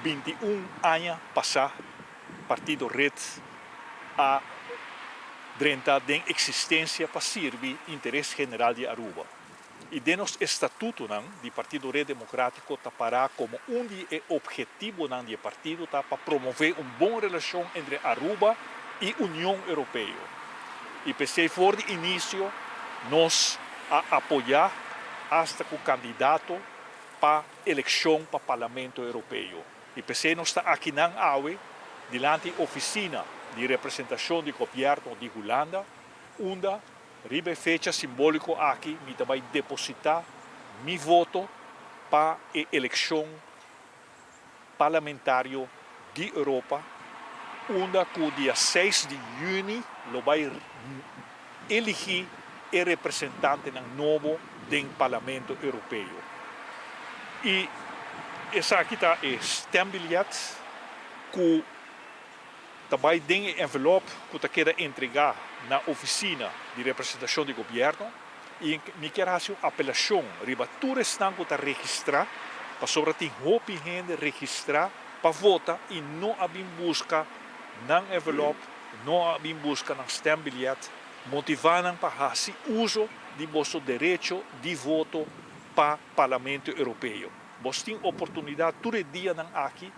21 anos passar Partido Red a drenta de existência para servir interesse general de Aruba. E de nos estatuto do Partido Red Democrático tapará como de objetivo do partido para promover uma boa relação entre Aruba e União Europeia. E pensei for de início nós a apoiar hasta que o candidato para eleição para o Parlamento Europeu. E pensei nós está aqui na AUE, diante da oficina de representação do governo de Holanda, onde ribe fecha simbólico aqui, me vai depositar meu voto para a eleição parlamentar de Europa, onde o dia 6 de junho vai eleger o representante novo do Parlamento Europeu. E essa aqui está o stembiljet que também tem envelope que quer entregar na oficina de representação do governo e me quer fazer uma apelação riba tudo estão que registrar para sobre tem roupa gente registrar para votar e não abrir busca na envelope, não abrir busca na stembiljet, motivando para fazer uso de vosso direito de voto para o Parlamento Europeu. Você tem oportunidade todo dia aqui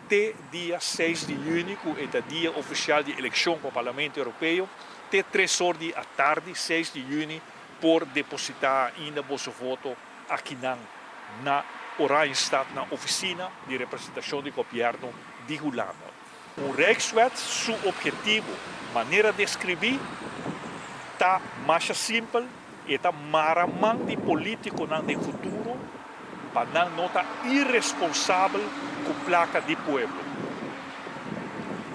até dia 6 de junho, que é o dia oficial de eleição para o Parlamento Europeu, até 3 horas da tarde, 6 de junho, por depositar ainda vosso voto aqui na Oranjestad, na oficina de representação do governo de Holanda. O Rijkswet, seu objetivo, maneira de escrever, está mais simples e está maramang de político no futuro, para não estar irresponsável com a placa de pueblo.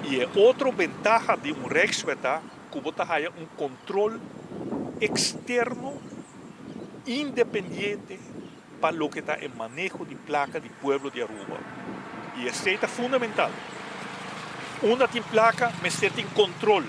E é outra vantagem de um Rijkswet que você tem um controle externo independente para o que está em manejo de placa de pueblo de Aruba. E isso é fundamental. Onde tem placa, mas tem controle